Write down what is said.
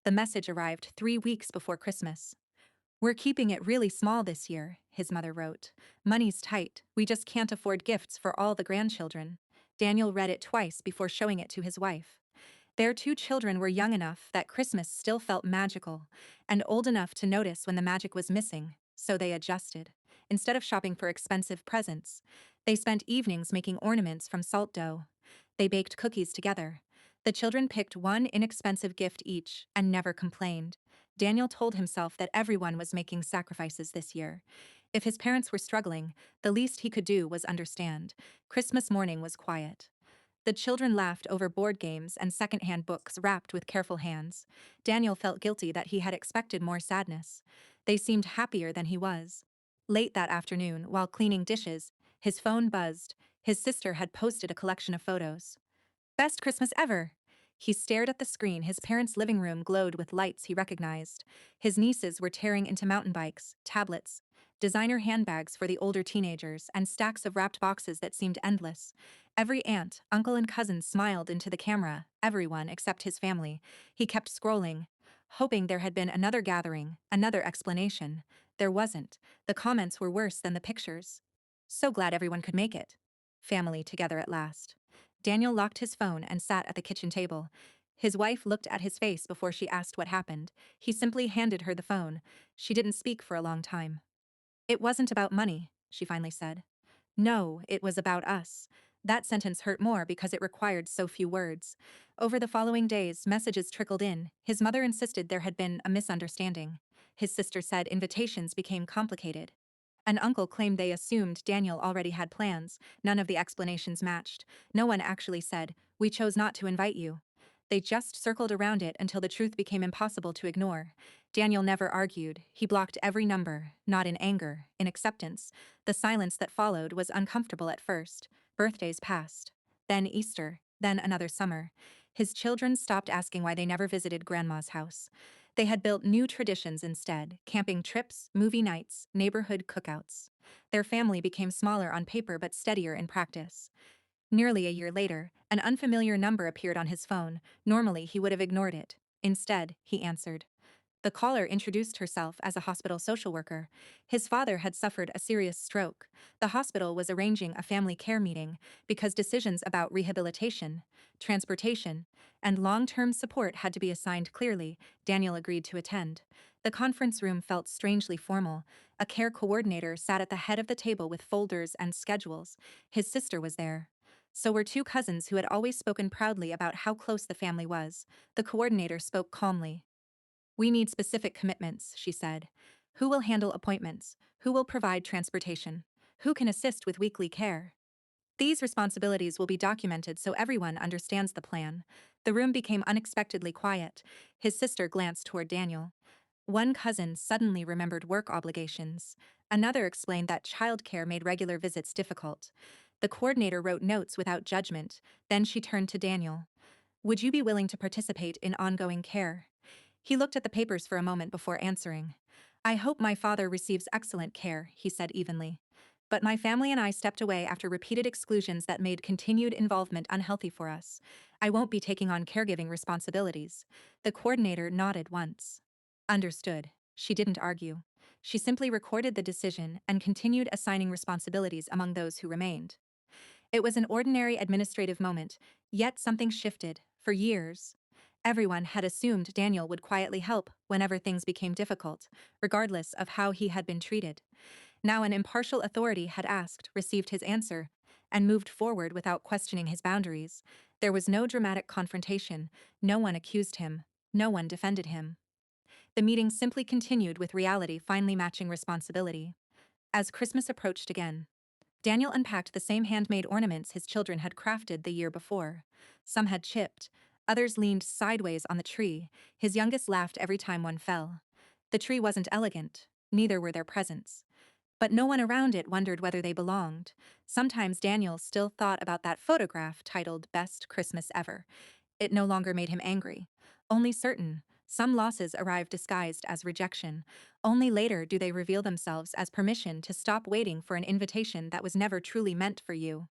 The message arrived 3 weeks before Christmas. "We're keeping it really small this year," his mother wrote. "Money's tight. We just can't afford gifts for all the grandchildren." Daniel read it twice before showing it to his wife. Their two children were young enough that Christmas still felt magical, and old enough to notice when the magic was missing, so they adjusted. Instead of shopping for expensive presents, they spent evenings making ornaments from salt dough. They baked cookies together. The children picked one inexpensive gift each and never complained. Daniel told himself that everyone was making sacrifices this year. If his parents were struggling, the least he could do was understand. Christmas morning was quiet. The children laughed over board games and second-hand books wrapped with careful hands. Daniel felt guilty that he had expected more sadness. They seemed happier than he was. Late that afternoon, while cleaning dishes, his phone buzzed. His sister had posted a collection of photos. "Best Christmas ever!" He stared at the screen. His parents' living room glowed with lights he recognized. His nieces were tearing into mountain bikes, tablets, designer handbags for the older teenagers, and stacks of wrapped boxes that seemed endless. Every aunt, uncle, and cousin smiled into the camera, everyone except his family. He kept scrolling, hoping there had been another gathering, another explanation. There wasn't. The comments were worse than the pictures. "So glad everyone could make it." Family together at last. Daniel locked his phone and sat at the kitchen table. His wife looked at his face before she asked what happened. He simply handed her the phone. She didn't speak for a long time. "It wasn't about money," she finally said. "No, it was about us." That sentence hurt more because it required so few words. Over the following days, messages trickled in. His mother insisted there had been a misunderstanding. His sister said invitations became complicated. An uncle claimed they assumed Daniel already had plans. None of the explanations matched. No one actually said, "We chose not to invite you." They just circled around it until the truth became impossible to ignore. Daniel never argued. He blocked every number, not in anger, in acceptance. The silence that followed was uncomfortable at first. Birthdays passed. Then Easter. Then another summer. His children stopped asking why they never visited Grandma's house. They had built new traditions instead: camping trips, movie nights, neighborhood cookouts. Their family became smaller on paper but steadier in practice. Nearly a year later, an unfamiliar number appeared on his phone. Normally, he would have ignored it. Instead, he answered. The caller introduced herself as a hospital social worker. His father had suffered a serious stroke. The hospital was arranging a family care meeting because decisions about rehabilitation, transportation, and long-term support had to be assigned clearly. Daniel agreed to attend. The conference room felt strangely formal. A care coordinator sat at the head of the table with folders and schedules. His sister was there. So were two cousins who had always spoken proudly about how close the family was. The coordinator spoke calmly. "We need specific commitments," she said. "Who will handle appointments? Who will provide transportation? Who can assist with weekly care? These responsibilities will be documented so everyone understands the plan." The room became unexpectedly quiet. His sister glanced toward Daniel. One cousin suddenly remembered work obligations. Another explained that childcare made regular visits difficult. The coordinator wrote notes without judgment. Then she turned to Daniel. "Would you be willing to participate in ongoing care?" He looked at the papers for a moment before answering. "I hope my father receives excellent care," he said evenly. "But my family and I stepped away after repeated exclusions that made continued involvement unhealthy for us. I won't be taking on caregiving responsibilities." The coordinator nodded once. Understood. She didn't argue. She simply recorded the decision and continued assigning responsibilities among those who remained. It was an ordinary administrative moment, yet something shifted. For years, everyone had assumed Daniel would quietly help whenever things became difficult, regardless of how he had been treated. Now an impartial authority had asked, received his answer, and moved forward without questioning his boundaries. There was no dramatic confrontation. No one accused him. No one defended him. The meeting simply continued with reality finally matching responsibility. As Christmas approached again, Daniel unpacked the same handmade ornaments his children had crafted the year before. Some had chipped, others leaned sideways on the tree. His youngest laughed every time one fell. The tree wasn't elegant, neither were their presents. But no one around it wondered whether they belonged. Sometimes Daniel still thought about that photograph titled "Best Christmas Ever." It no longer made him angry, only certain. Some losses arrive disguised as rejection. Only later do they reveal themselves as permission to stop waiting for an invitation that was never truly meant for you.